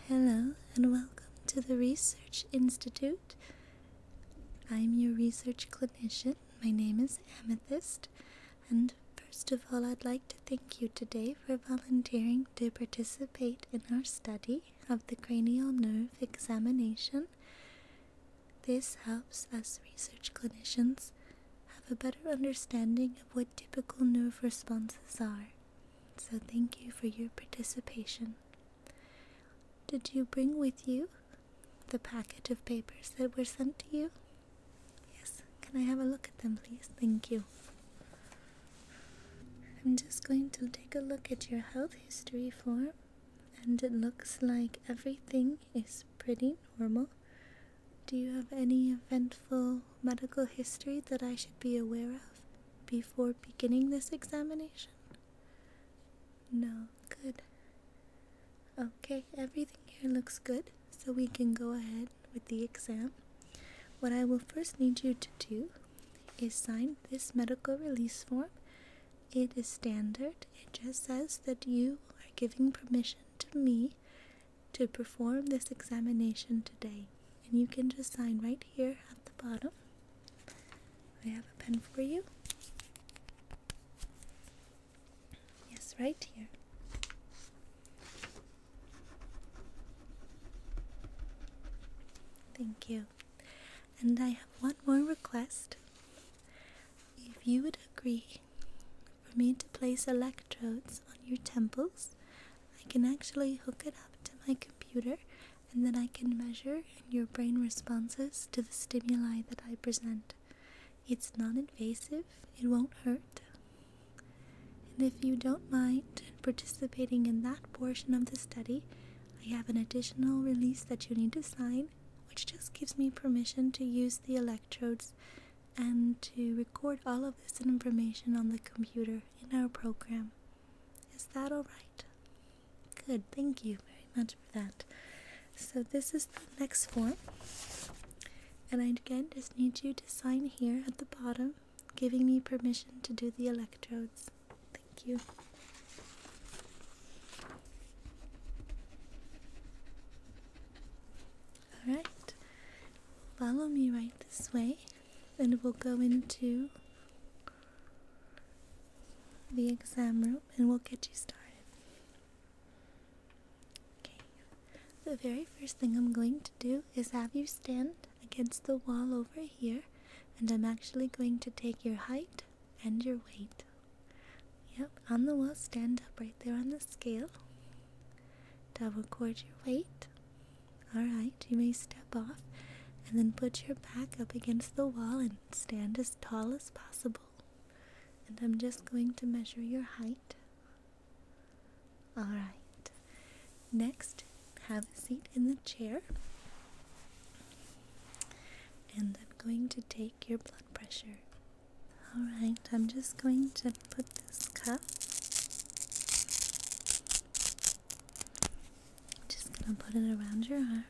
Hello and welcome to the Research Institute. I'm your research clinician. My name is Amethyst, and first of all, I'd like to thank you today for volunteering to participate in our study of the cranial nerve examination. This helps us research clinicians have a better understanding of what typical nerve responses are. So thank you for your participation. Did you bring with you the packet of papers that were sent to you? Yes. Can I have a look at them, please? Thank you. I'm just going to take a look at your health history form, and it looks like everything is pretty normal. Do you have any eventful medical history that I should be aware of before beginning this examination? No. Good. Okay, everything here looks good, so we can go ahead with the exam. What I will first need you to do is sign this medical release form. It is standard. It just says that you are giving permission to me to perform this examination today. And you can just sign right here at the bottom. I have a pen for you. Yes, right here. Thank you. And I have one more request. If you would agree for me to place electrodes on your temples, I can actually hook it up to my computer, and then I can measure your brain responses to the stimuli that I present. It's not invasive, it won't hurt. And if you don't mind participating in that portion of the study, I have an additional release that you need to sign, which just gives me permission to use the electrodes and to record all of this information on the computer in our program. Is that alright? Good, thank you very much for that. So this is the next form, and I again just need you to sign here at the bottom, giving me permission to do the electrodes. Thank you. Alright. Follow me right this way, and we'll go into the exam room and we'll get you started. Okay, the very first thing I'm going to do is have you stand against the wall over here, and I'm actually going to take your height and your weight. Yep, on the wall, stand up right there on the scale. I'll record your weight. Alright, you may step off and then put your back up against the wall and stand as tall as possible. And I'm just going to measure your height. Alright. Next, have a seat in the chair. And I'm going to take your blood pressure. Alright, I'm just going to put this cup. Just going to put it around your arm.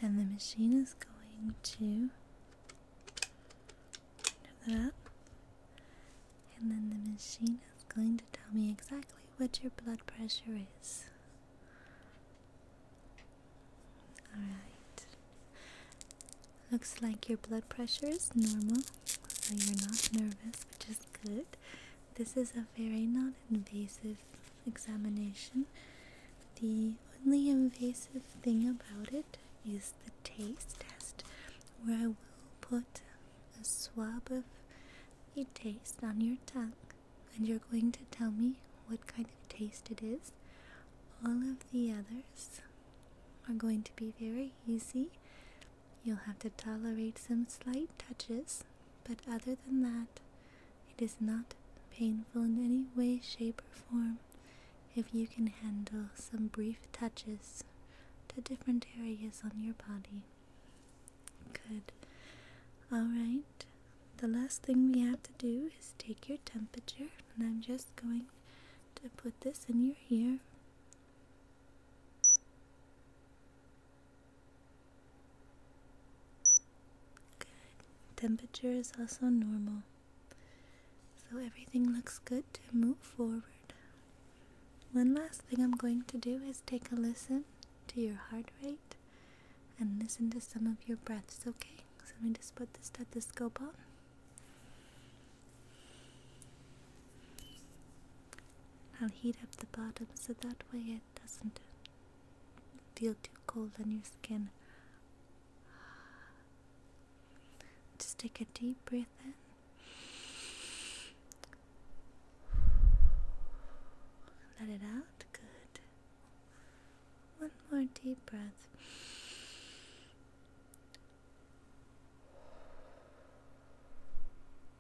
And the machine is going to do that. And then the machine is going to tell me exactly what your blood pressure is. Alright. Looks like your blood pressure is normal, so you're not nervous, which is good. This is a very non-invasive examination. The only invasive thing about it is the taste test, where I will put a swab of a taste on your tongue, and you're going to tell me what kind of taste it is. All of the others are going to be very easy. You'll have to tolerate some slight touches, but other than that, it is not painful in any way, shape, or form if you can handle some brief touches to different areas on your body. Good. Alright, the last thing we have to do is take your temperature, and I'm just going to put this in your ear. Good. Temperature is also normal, so everything looks good to move forward. One last thing I'm going to do is take a listen to your heart rate and listen to some of your breaths, okay? So let me just put the stethoscope on. I'll heat up the bottom so that way it doesn't feel too cold on your skin. Just take a deep breath in. Let it out. Good. One more deep breath.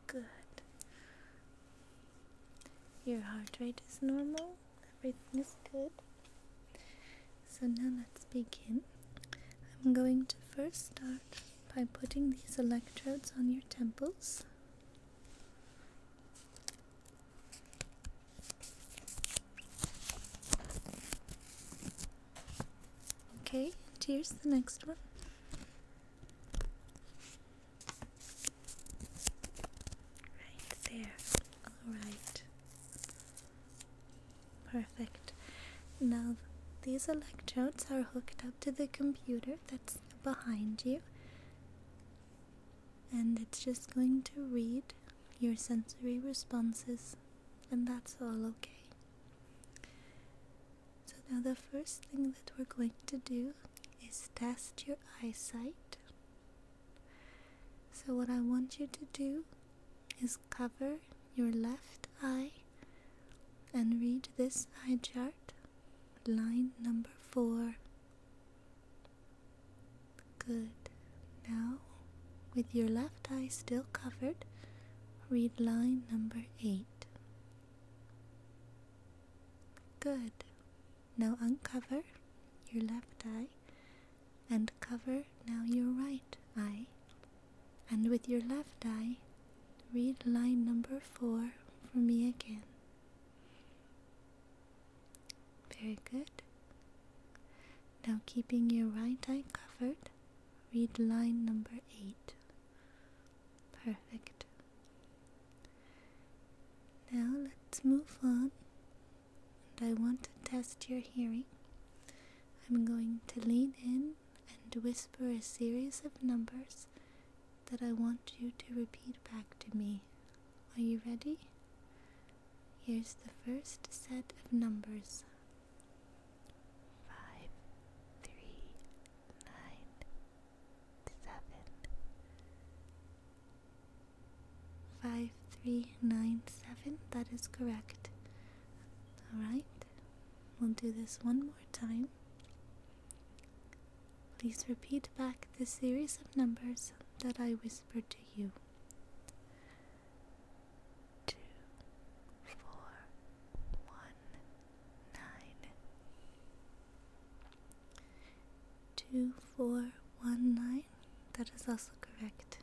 Good. Your heart rate is normal. Everything is good. So now let's begin. I'm going to first start by putting these electrodes on your temples. Okay, and here's the next one. Right there. Alright. Perfect. Now these electrodes are hooked up to the computer that's behind you, and it's just going to read your sensory responses, and that's all okay. So now the first thing that we're going to do is test your eyesight. So what I want you to do is cover your left eye and read this eye chart. Line number 4. Good. Now, with your left eye still covered, read line number 8. Good. Now uncover your left eye and cover now your right eye. And with your left eye, read line number 4 for me again. Very good. Now keeping your right eye covered, read line number 8. Perfect. Now let's move on, and I want to test your hearing. I'm going to lean in and whisper a series of numbers that I want you to repeat back to me. Are you ready? Here's the first set of numbers. 5397, that is correct. Alright, we'll do this one more time. Please repeat back the series of numbers that I whispered to you. 2, 4, 1, 9. 2, 4, 1, 9, that is also correct.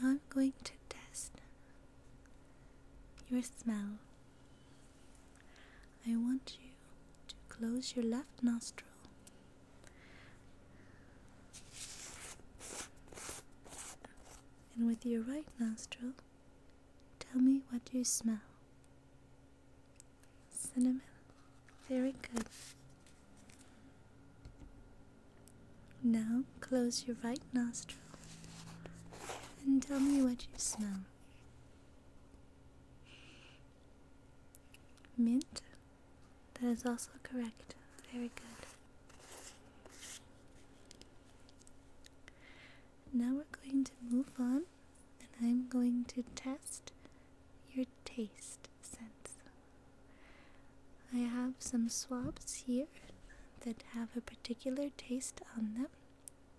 Now I'm going to test your smell. I want you to close your left nostril and with your right nostril, tell me what you smell. Cinnamon. Very good. Now close your right nostril and tell me what you smell. Mint. That is also correct. Very good. Now we're going to move on, and I'm going to test your taste sense. I have some swabs here that have a particular taste on them.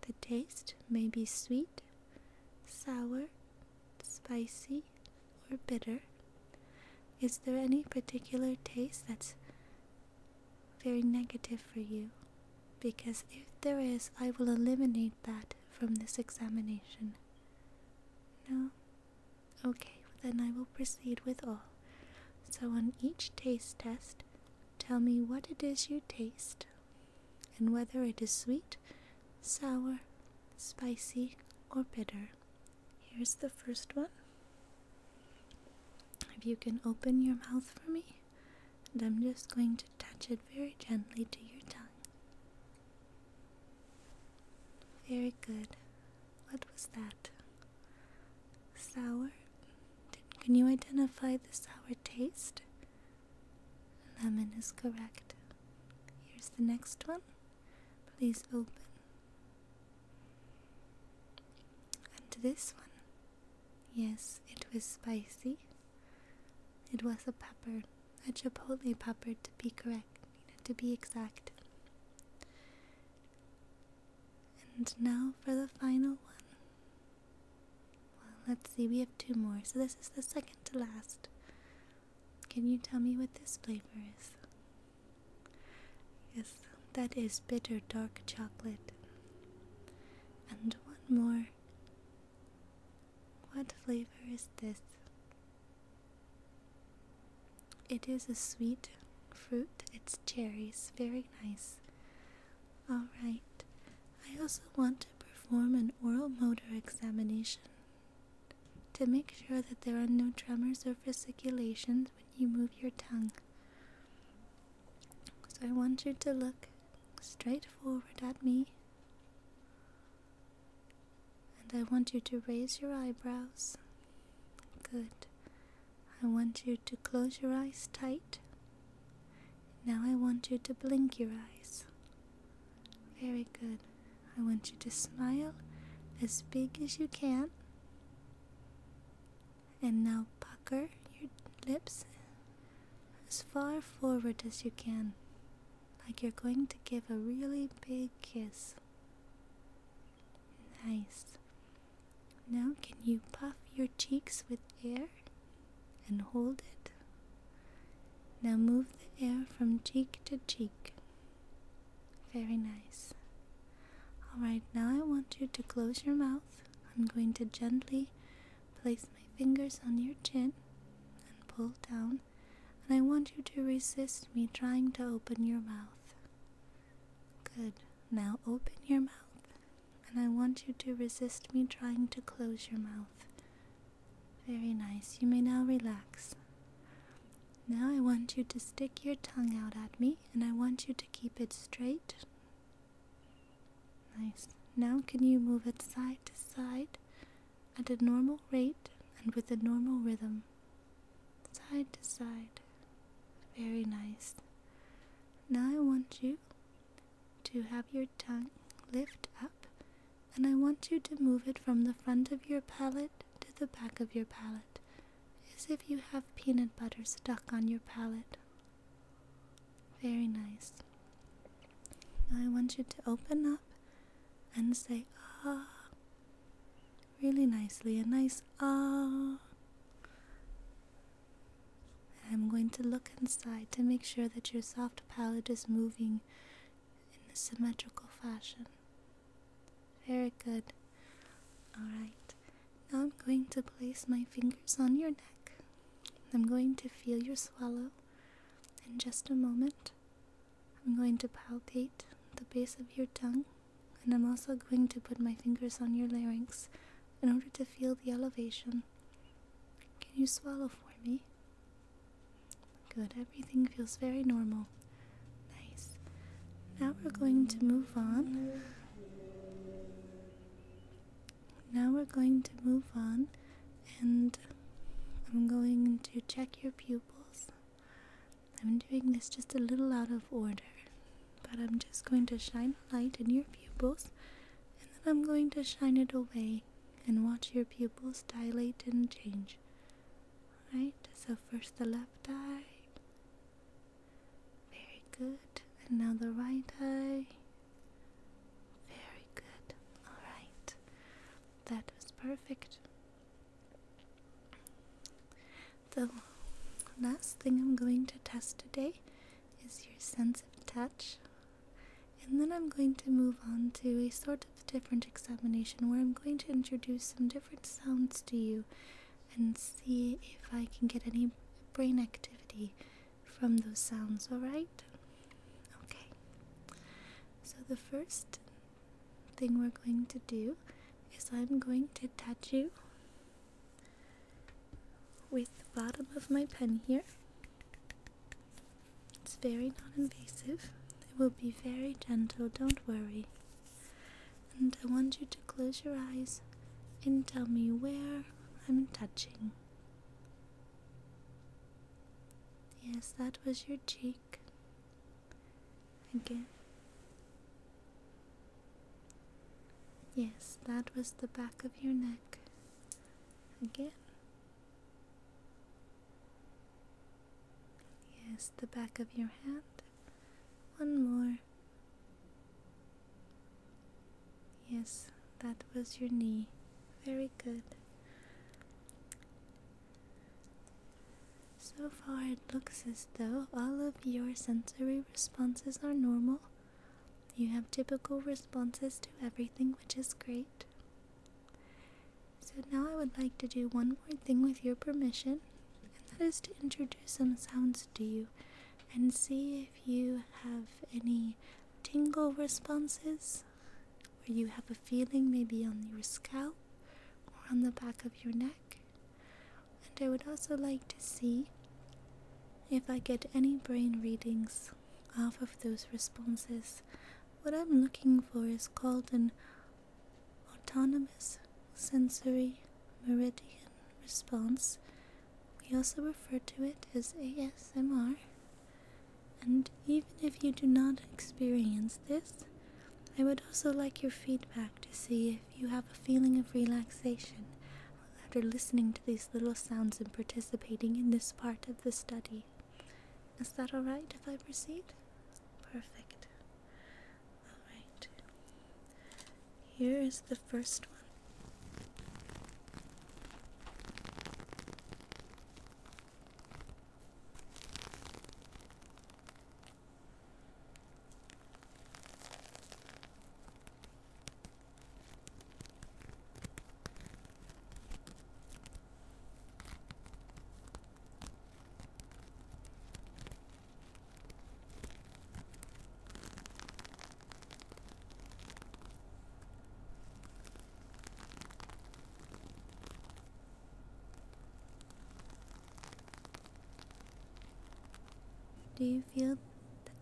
The taste may be sweet, sour, spicy, or bitter. Is there any particular taste that's very negative for you? Because if there is, I will eliminate that from this examination. No? Okay, then I will proceed with all. So on each taste test, tell me what it is you taste and whether it is sweet, sour, spicy, or bitter. Here's the first one. If you can open your mouth for me and I'm just going to touch it very gently to your tongue. Very good. What was that? Sour? Can you identify the sour taste? Lemon is correct. Here's the next one. Please open. And this one. Yes, it was spicy. It was a pepper. A chipotle pepper to be correct. To be exact. And now for the final one. Well, let's see, we have two more. So this is the second to last. Can you tell me what this flavor is? Yes, that is bitter dark chocolate. And one more. What flavor is this? It is a sweet fruit. It's cherries. Very nice. Alright. I also want to perform an oral motor examination to make sure that there are no tremors or fasciculations when you move your tongue. So I want you to look straight forward at me, and I want you to raise your eyebrows. Good. I want you to close your eyes tight. Now I want you to blink your eyes. Very good. I want you to smile as big as you can. And now pucker your lips as far forward as you can, like you're going to give a really big kiss. Nice. Now can you puff your cheeks with air and hold it? Now move the air from cheek to cheek. Very nice. Alright, now I want you to close your mouth. I'm going to gently place my fingers on your chin and pull down, and I want you to resist me trying to open your mouth. Good. Now open your mouth, and I want you to resist me trying to close your mouth. Very nice. You may now relax. Now I want you to stick your tongue out at me, and I want you to keep it straight. Nice. Now can you move it side to side at a normal rate and with a normal rhythm? Side to side. Very nice. Now I want you to have your tongue lift up, and I want you to move it from the front of your palate to the back of your palate, as if you have peanut butter stuck on your palate. Very nice. Now I want you to open up and say ah really nicely, a nice ah. I'm going to look inside to make sure that your soft palate is moving in a symmetrical fashion. Very good. Alright, now I'm going to place my fingers on your neck. I'm going to feel your swallow. In just a moment, I'm going to palpate the base of your tongue, and I'm also going to put my fingers on your larynx in order to feel the elevation. Can you swallow for me? Good, everything feels very normal. Nice. Now we're going to move on. And I'm going to check your pupils. I'm doing this just a little out of order, but I'm just going to shine a light in your pupils, and then I'm going to shine it away and watch your pupils dilate and change. Alright, so first the left eye. Very good. And now the right eye. Very good. Alright. That was perfect. The last thing I'm going to test today is your sense of touch. And then I'm going to move on to a sort of different examination where I'm going to introduce some different sounds to you and see if I can get any brain activity from those sounds, alright? Okay. So the first thing we're going to do is I'm going to touch you with the bottom of my pen here. very non-invasive. It will be very gentle, don't worry. And I want you to close your eyes and tell me where I'm touching. Yes, that was your cheek. Again. Yes, that was the back of your neck. Again. Yes, the back of your hand. One more. Yes, that was your knee. Very good. So far it looks as though all of your sensory responses are normal. You have typical responses to everything, which is great. So now I would like to do one more thing with your permission, and that is to introduce some sounds to you and see if you have any tingle responses, where you have a feeling maybe on your scalp or on the back of your neck. And I would also like to see if I get any brain readings off of those responses. What I'm looking for is called an autonomous sensory meridian response. We also refer to it as ASMR. And even if you do not experience this, I would also like your feedback to see if you have a feeling of relaxation after listening to these little sounds and participating in this part of the study. Is that alright if I proceed? Perfect. Alright. Here is the first one. Do you feel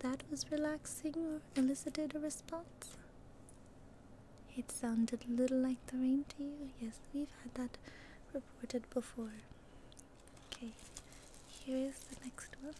that was relaxing or elicited a response? It sounded a little like the rain to you? Yes, we've had that reported before. Okay, here is the next one.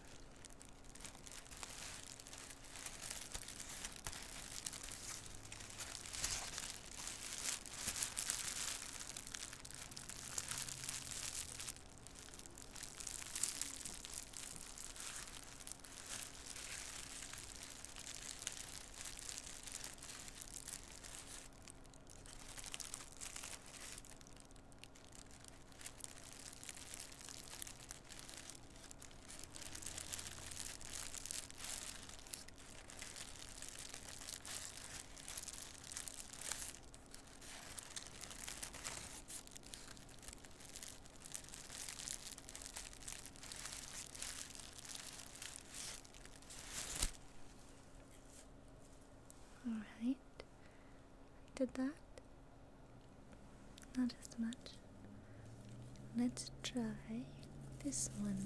Alright, did that? Not as much. Let's try this one.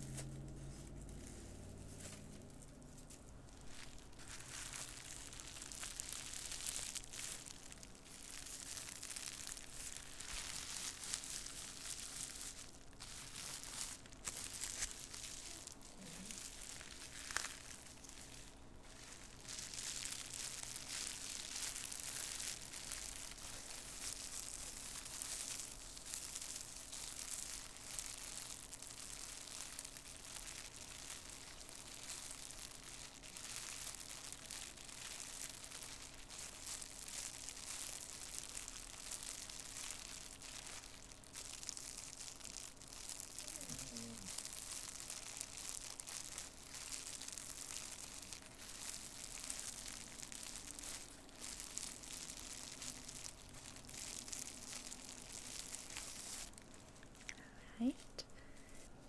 Right?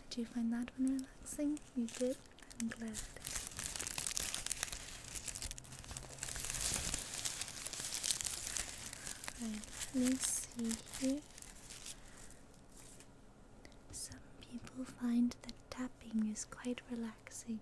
Did you find that one relaxing? You did? I'm glad. Right, let me see here. Some people find that tapping is quite relaxing.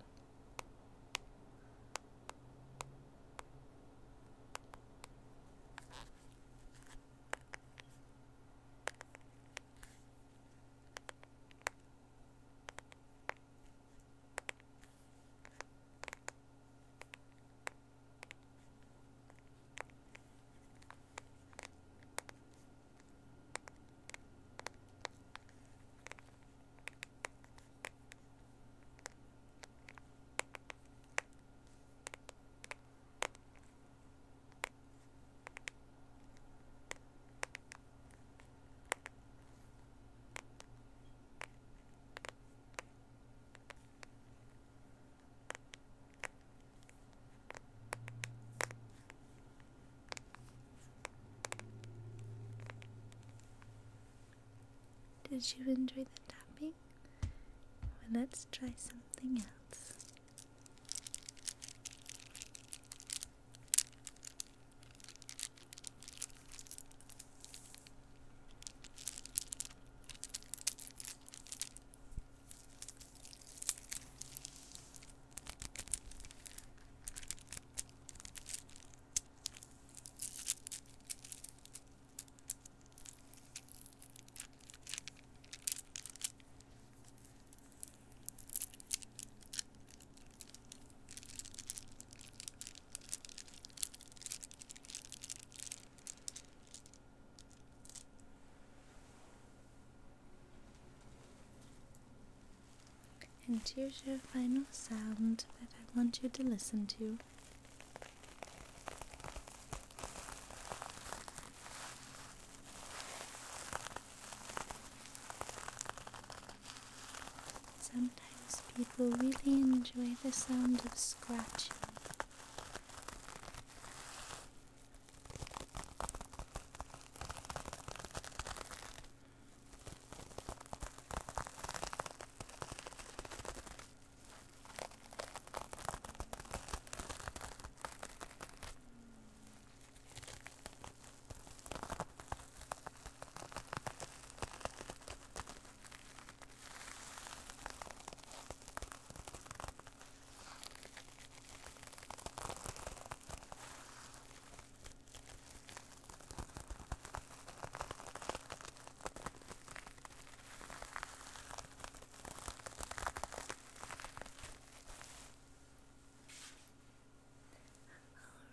Did you enjoy the tapping? Well, let's try something else. And here's your final sound that I want you to listen to. Sometimes people really enjoy the sound of scratching.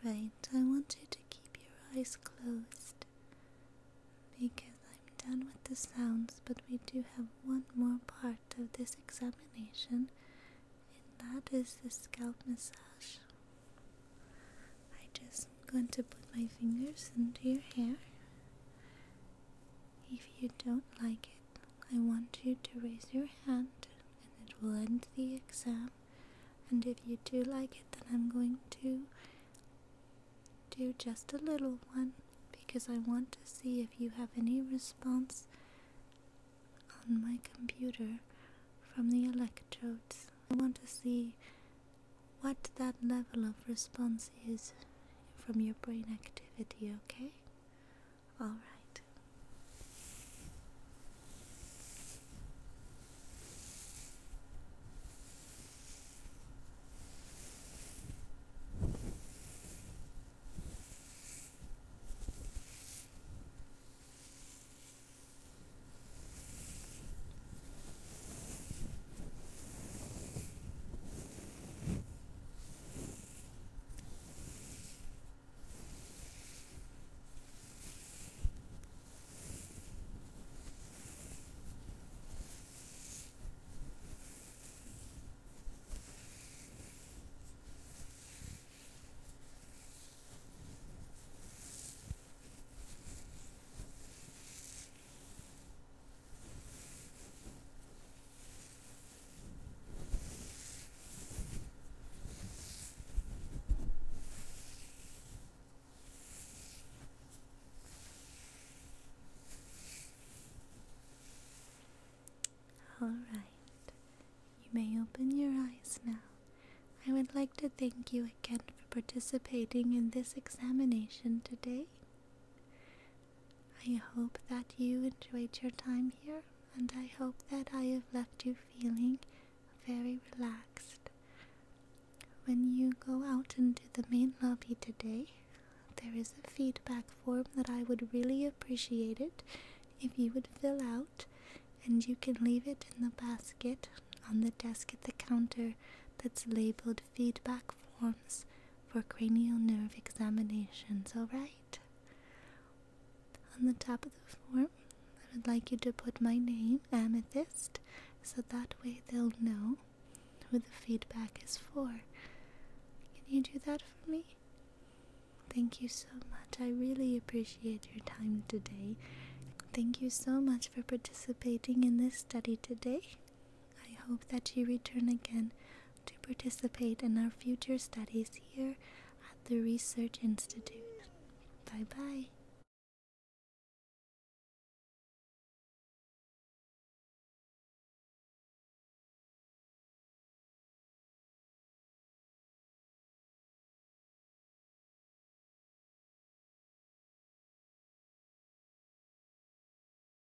Alright, I want you to keep your eyes closed because I'm done with the sounds, but we do have one more part of this examination, and that is the scalp massage. I just am going to put my fingers into your hair. If you don't like it, I want you to raise your hand and it will end the exam. And if you do like it, then I'm going to do just a little one because I want to see if you have any response on my computer from the electrodes. I want to see what that level of response is from your brain activity, okay? Alright. Alright, you may open your eyes now. I would like to thank you again for participating in this examination today. I hope that you enjoyed your time here, and I hope that I have left you feeling very relaxed. When you go out into the main lobby today, there is a feedback form that I would really appreciate it if you would fill out, and you can leave it in the basket on the desk at the counter that's labeled feedback forms for cranial nerve examinations, alright? On the top of the form, I would like you to put my name, Amethyst, so that way they'll know who the feedback is for. Can you do that for me? Thank you so much. I really appreciate your time today. Thank you so much for participating in this study today. I hope that you return again to participate in our future studies here at the Research Institute. Bye-bye.